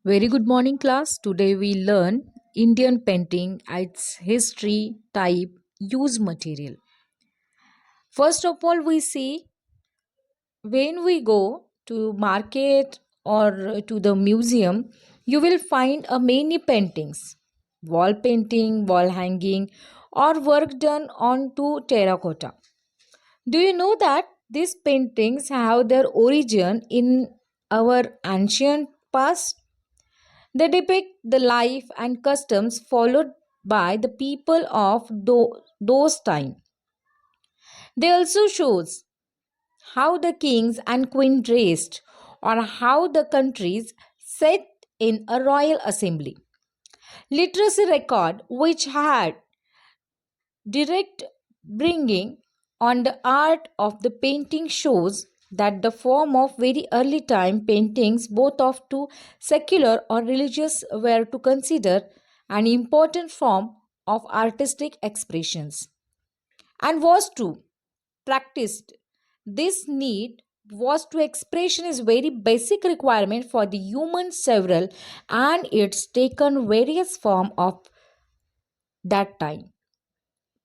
Very good morning, class. Today we learn Indian painting, its history, type, use material. First of all, we see when we go to market or to the museum, you will find a many paintings, wall painting, wall hanging, or work done onto terracotta. Do you know that these paintings have their origin in our ancient past? They depict the life and customs followed by the people of those time. They also shows how the kings and queen dressed or how the countries sat in a royal assembly. Literacy record which had direct bringing on the art of the painting shows that the form of very early time paintings both of to secular or religious were to consider an important form of artistic expressions and was to practiced this need was to expression is very basic requirement for the human several and it's taken various form of that time.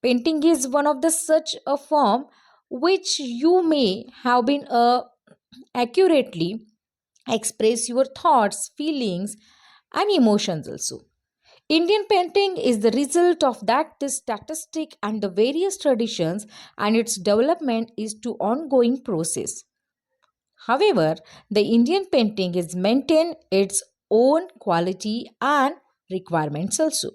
Painting is one of the such a form which you may have been accurately express your thoughts, feelings, and emotions also. Indian painting is the result of that this statistic and the various traditions and its development is to ongoing process. However, the Indian painting is maintain its own quality and requirements also.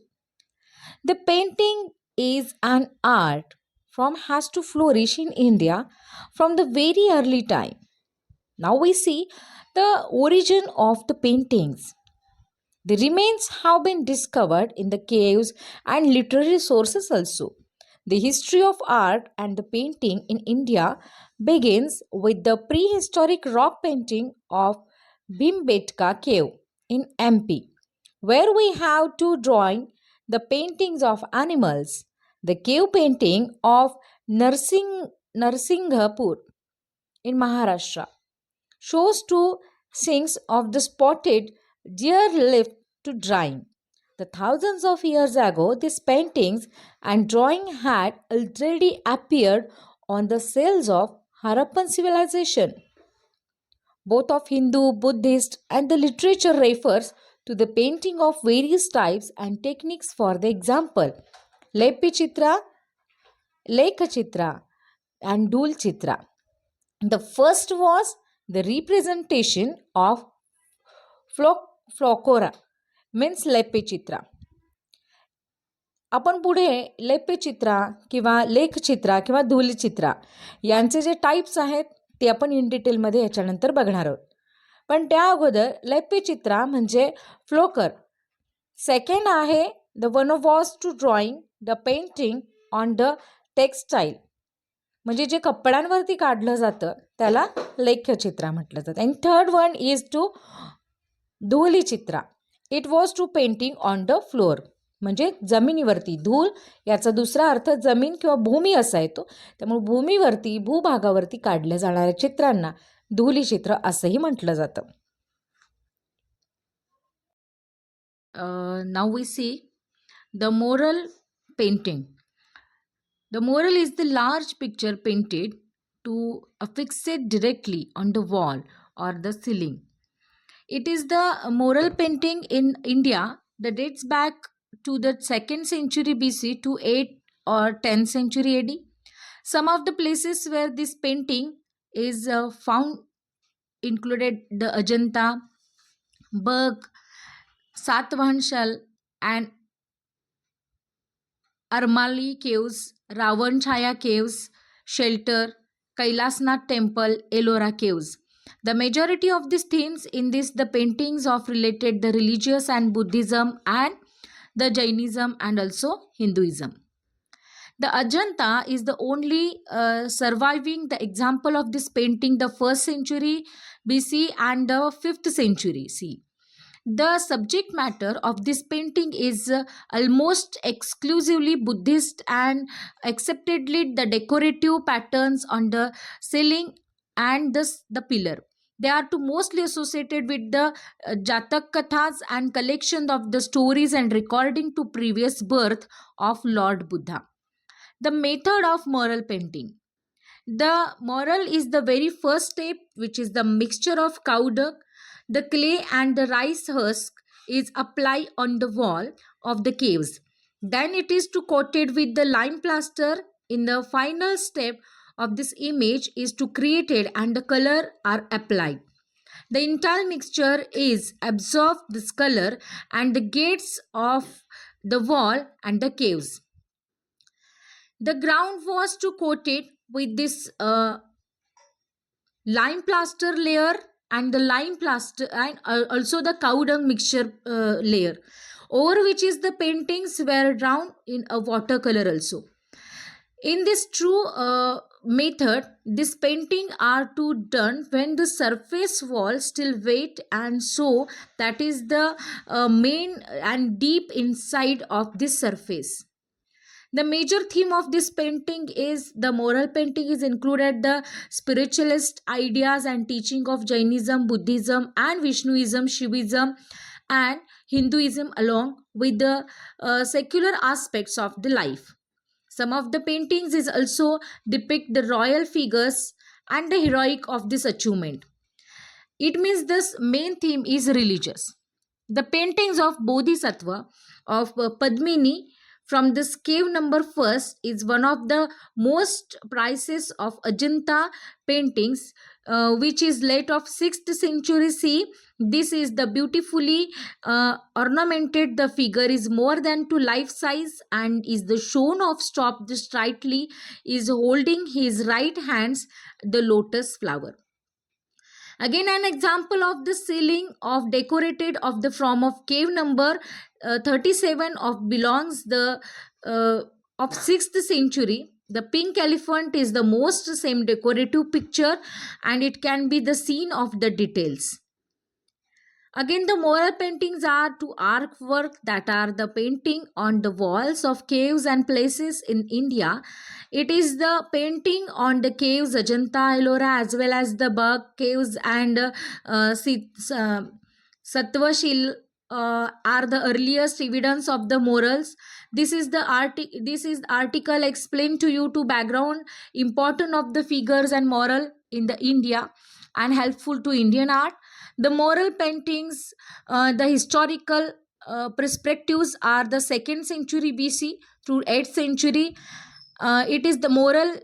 The painting is an art from has to flourish in India from the very early time. Now we see the origin of the paintings. The remains have been discovered in the caves and literary sources also. The history of art and the painting in India begins with the prehistoric rock painting of Bhimbetka cave in MP, where we have two drawing the paintings of animals. The cave painting of Narsinghapur in Maharashtra shows two scenes of the spotted deer left to drying. The thousands of years ago, these paintings and drawing had already appeared on the cells of Harappan civilization. Both of Hindu, Buddhist, and the literature refers to the painting of various types and techniques. For the example, Lepi Chitra, Lekha Chitra, and Dul Chitra. The first was the representation of फ्लोकोरा means Lepachitra. आपण पुढे लेपेचित्रा किंवा लेखचित्रा किंवा धूलचित्रा यांचे जे types आहेत ते आपण इन डिटेलमध्ये याच्यानंतर बघणार आहोत. पण त्या अगोदर लेपेचित्रा म्हणजे फ्लोकर. सेकंड आहे the one was to drawing the painting on the textile म्हणजे जे कपड्यांवरती काढलं जातं त्याला लेखचित्रा म्हटलं जातं. And third one is to Dhuli Chitra. It was to painting on the floor म्हणजे जमिनीवरती. धूल याचा दुसरा अर्थ जमीन किंवा भूमी असा येतो. त्यामुळे भूमीवरती भूभागावरती काढल्या जाणाऱ्या चित्रांना धूली चित्र असंही म्हटलं जातं. Now we see the mural painting. The mural is the large picture painted to affix it directly on the wall or the ceiling. It is the mural painting in India that dates back to the 2nd century BC to 8th or 10th century AD. Some of the places where this painting is found included the Ajanta, Berg, Satvahanshal and Armali caves, Ravan Chaya caves, shelter, Kailasnath temple, Ellora caves. The majority of these themes in this the paintings of related the religious and Buddhism and the Jainism and also Hinduism. The Ajanta is the only surviving the example of this painting the 1st century BC and the 5th century CE. The subject matter of this painting is almost exclusively Buddhist and acceptedly the decorative patterns on the ceiling and the pillar. They are to mostly associated with the Jatak Kathas and collection of the stories and recording to previous birth of Lord Buddha. The method of mural painting. The mural is the very first step, which is the mixture of cow dung, the clay, and the rice husk is applied on the wall of the caves. Then it is to coated with the lime plaster. In the final step of this image is to create it and the color are applied. The entire mixture is absorbed this color and the gates of the wall and the caves. The ground was to coat it with this lime plaster layer and the lime plaster and also the cow dung mixture layer, over which is the paintings were drawn in a watercolor also. In this true method, this painting are to done when the surface wall still wet and so that is the main and deep inside of this surface. The major theme of this painting is the moral painting is included the spiritualist ideas and teaching of Jainism, Buddhism and Vishnuism, Shivism and Hinduism along with the secular aspects of the life. Some of the paintings is also depict the royal figures and the heroic of this achievement. It means this main theme is religious. The paintings of Bodhisattva of Padmini from this cave number first is one of the most prices of Ajanta paintings, which is late of 6th century C. This is the beautifully ornamented. The figure is more than to life size and is the shown of stopped straightly is holding his right hands the lotus flower. Again, an example of the ceiling of decorated of the from of cave number 37 of belongs the of 6th century. The pink elephant is the most same decorative picture and it can be the scene of the details. Again, the moral paintings are to artwork that are the painting on the walls of caves and places in India. It is the painting on the caves Ajanta, Ellora, as well as the Bug caves and Satvashil are the earliest evidence of the morals. This is article explained to you to background important of the figures and moral in the India and helpful to Indian art. The moral paintings, the historical perspectives are the 2nd century BC through 8th century. It is the moral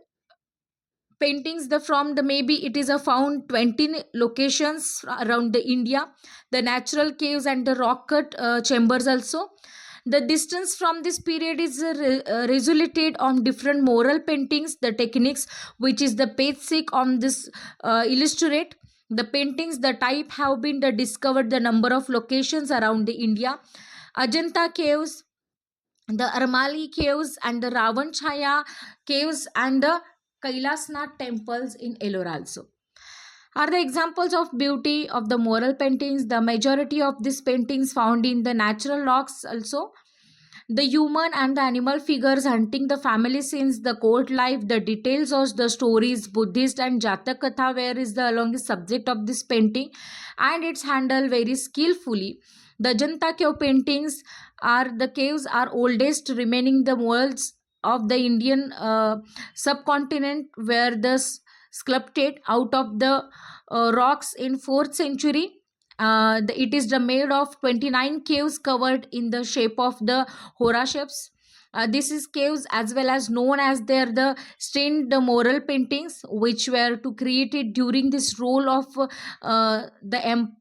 paintings the from the maybe it is a found 20 locations around the India, the natural caves and the rock cut chambers also. The distance from this period is resulated on different moral paintings, the techniques which is the basic on this illustrate the paintings. The type have been the discovered the number of locations around the India: Ajanta caves, the Armali caves, and the Ravanchaya caves, and the Kailasnath temples in Ellora also are the examples of beauty of the moral paintings. The majority of these paintings found in the natural rocks also. The human and the animal figures hunting the family scenes, the court life, the details of the stories, Buddhist and Jatak Katha, where is the along the subject of this painting, and it's handled very skillfully. The Janta cave paintings are the caves are oldest remaining the molds of the Indian subcontinent, where the sculpted out of the rocks in 4th century. It is the made of 29 caves covered in the shape of the hora shapes. This is caves as well as known as the stained the moral paintings which were to created during this role of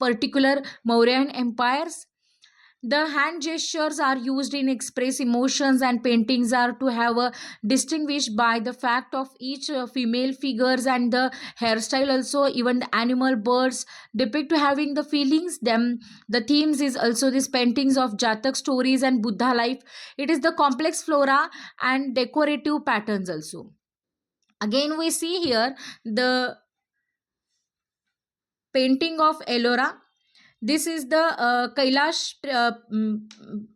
particular Mauryan empires. The hand gestures are used in express emotions and paintings are to have a distinguished by the fact of each female figures and the hairstyle also. Even the animal birds depict to having the feelings them. The themes is also these paintings of Jatak stories and Buddha life. It is the complex flora and decorative patterns also. Again we see here the painting of Ellora. This is the Kailash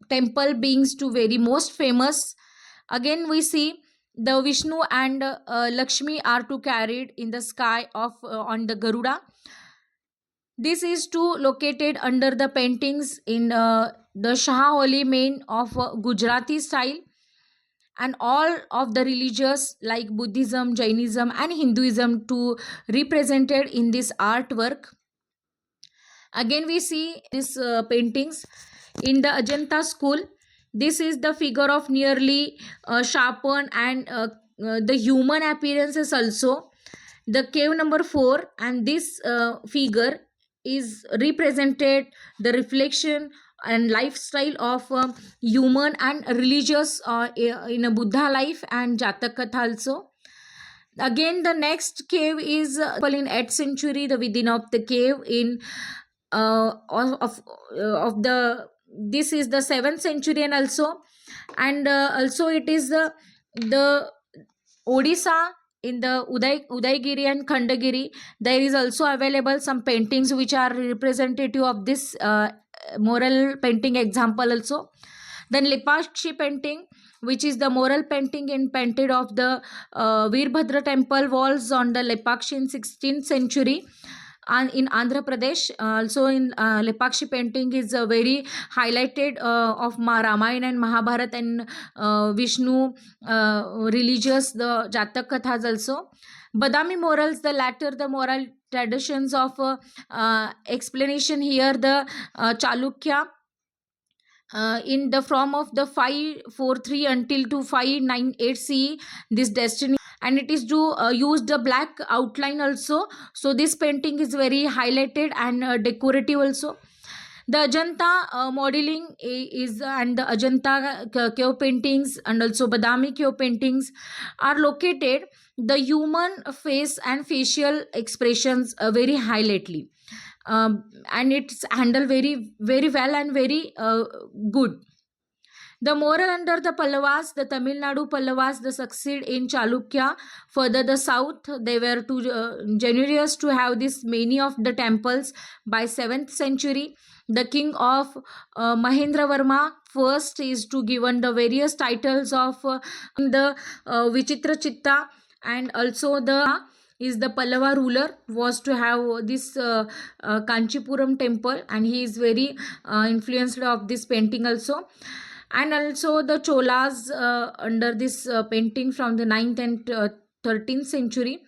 temple beings to very most famous. Again we see the Vishnu and Lakshmi are to carried in the sky of on the Garuda. This is to located under the paintings in the Shaholi main of Gujarati style, and all of the religious like Buddhism, Jainism and Hinduism to represented in this artwork. Again we see these paintings in the Ajanta school. This is the figure of nearly sharpened and the human appearances also. The cave number 4, and this figure is represented the reflection and lifestyle of human and religious in a Buddha life and Jatak Katha also. Again the next cave is in 8th century, the within of the cave in of the this is the 7th century, and also, and also it is the Odisha in the Udaygiri and Khandagiri. There is also available some paintings which are representative of this moral painting example also. Then Lipakshi painting, which is the moral painting in painted of the Veerbhadra temple walls on the Lipakshi in 16th century and in Andhra Pradesh. Also in Lipakshi painting is very highlighted of Ramayana and Mahabharata and Vishnu religious, the Jatak Kathas also. Badami morals, the latter, the moral traditions of explanation here, the Chalukya in the from of the 543 until to 598 CE, this destiny, and it is to use the black outline also. So this painting is very highlighted and decorative also. The Ajanta modeling is and the Ajanta cave paintings and also Badami cave paintings are located the human face and facial expressions very highlightly, and it's handled very well and very good. The moral under the Pallavas, the Tamil Nadu Pallavas, they succeed in Chalukya. Further the south, they were too generous to have this many of the temples by 7th century. The king of Mahendra Varma first is to given the various titles of the Vichitra Chitta, and also the is the Pallava ruler was to have this Kanchipuram temple, and he is very influenced of this painting also. And also the Cholas under this painting from the 9th and 13th century.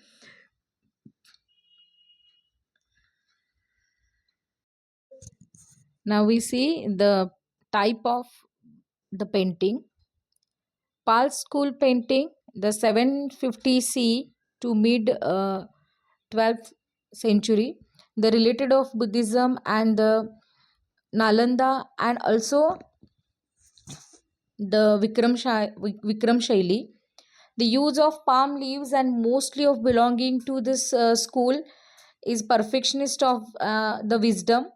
Now we see the type of the painting. Pal school painting, the 750 C to mid 12th century, the related of Buddhism and the Nalanda, and also the Vikram Shaili. The use of palm leaves and mostly of belonging to this school is perfectionist of the wisdom.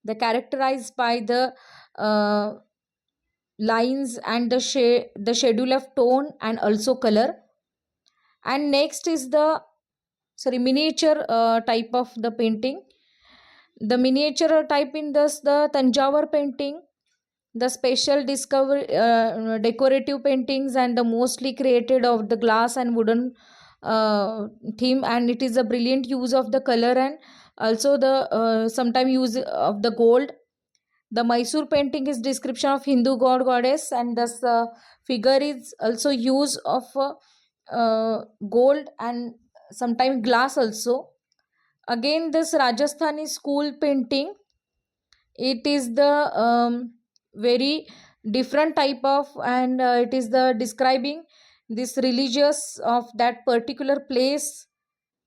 The characterized by the uh, lines and the schedule of tone and also color. And next is the miniature type of the painting. The miniature type in this the Tanjavur painting, the special discover decorative paintings and the mostly created of the glass and wooden theme, and it is a brilliant use of the color and also the sometime use of the gold. The Mysore painting is description of Hindu god goddess, and this figure is also use of gold and sometimes glass also. Again this Rajasthani school painting, it is the very different type of, and it is the describing this religious of that particular place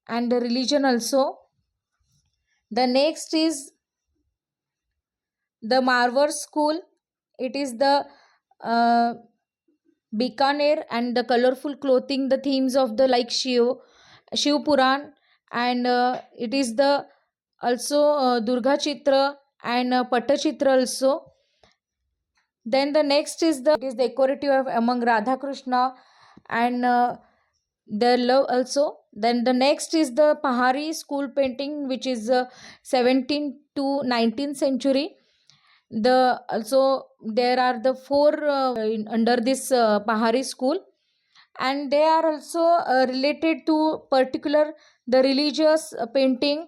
and the religion also. The next is the Marwar school. It is the uh, Bikaner, and the colorful clothing, the themes of the like Shiv Puran, and it is the also Durga Chitra and Pattachitra also. Then the next is the it is decorative among Radha Krishna and their love also. Then the next is the Pahari school painting, which is 17th to 19th century. The also there are the four under this Pahari school, and they are also related to particular the religious painting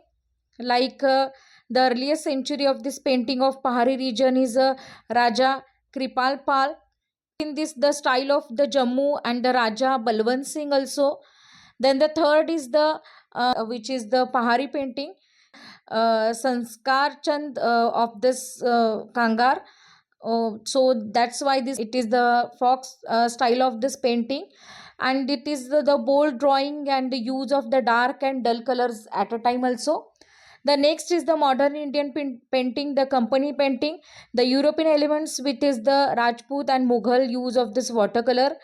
like The earliest century of this painting of Pahari region is Raja Kripal Pal. In this, the style of the Jammu and the Raja Balwant Singh also. Then the third is the which is the Pahari painting, Sanskar Chand of this Kangar. So that's why this it is the fox style of this painting, and it is the bold drawing and the use of the dark and dull colors at a time also. The next is the modern Indian painting, the company painting, the European elements, which is the Rajput and Mughal use of this watercolor,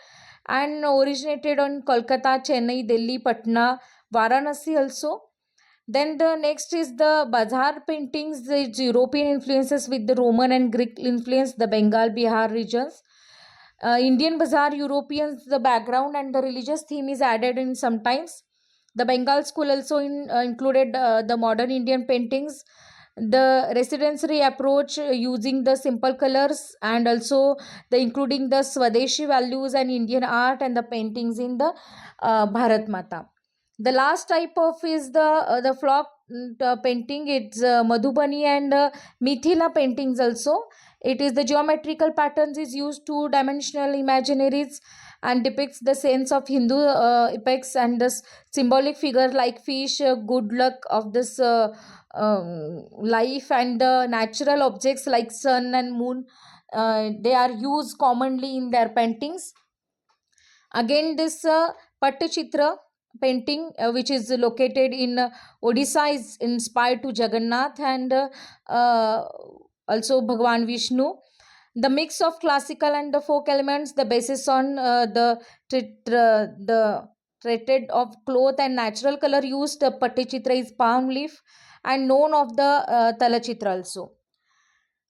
and originated on Kolkata, Chennai, Delhi, Patna, Varanasi also. Then the next is the bazaar paintings, the European influences with the Roman and Greek influence, the Bengal, Bihar regions. Indian bazaar, Europeans, the background and the religious theme is added in sometimes. The Bengal school also included the modern Indian paintings, the residency approach using the simple colors, and also the including the Swadeshi values and Indian art and the paintings in the Bharat Mata. The last type of is the flock painting. It's Madhubani and Mithila paintings also. It is the geometrical patterns is used two dimensional imaginaries and depicts the sense of Hindu epics and the symbolic figure like fish, good luck of this life, and the natural objects like sun and moon. They are used commonly in their paintings. Again, this Pattachitra painting, which is located in Odisha, is inspired to Jagannath and uh, also Bhagwan Vishnu. The mix of classical and the folk elements, the basis on the treated of cloth and natural color used. The Pattachitra is palm leaf and known of the Talachitra also.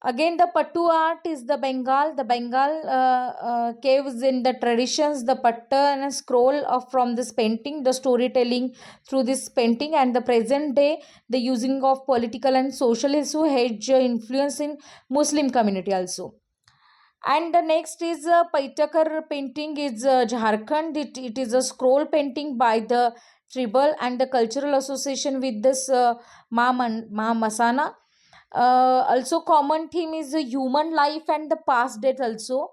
Again, the Pattu art is the Bengal. The Bengal caves in the traditions, the patta and a scroll of from this painting, the storytelling through this painting, and the present day, the using of political and social issue hedge influence in Muslim community also. And the next is Paitakar painting is Jharkhand. It is a scroll painting by the tribal and the cultural association with this Ma Masana. Also, common theme is the human life and the past death also.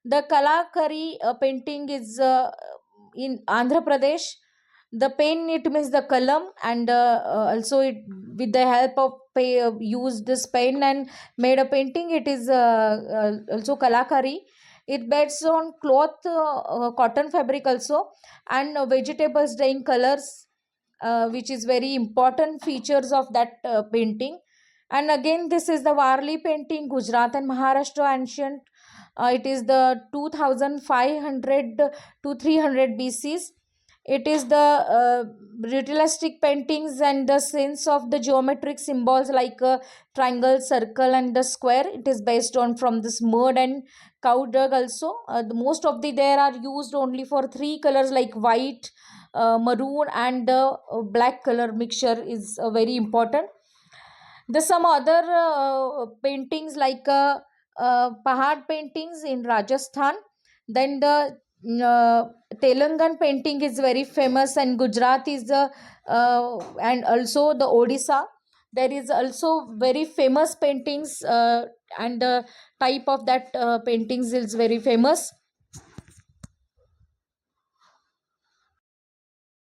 The Kalakari painting is in Andhra Pradesh. The pen it means the kalam, and also it with the help of use this pen and made a painting. It is also Kalakari. It beds on cloth, cotton fabric also, and vegetables dyeing colors, which is very important features of that painting. And again, this is the Warli painting, Gujarat and Maharashtra ancient. It is the 2500 to 300 BCs. It is the ritualistic paintings and the sense of the geometric symbols like a triangle, circle, and the square. It is based on from this mud and cow dung also. The most of the there are used only for three colors like white, maroon, and the black color mixture is very important. There's some other paintings like Pahad paintings in Rajasthan. Then the Telangan painting is very famous, and Gujarat is the and also the Odisha. There is also very famous paintings, and the type of that paintings is very famous.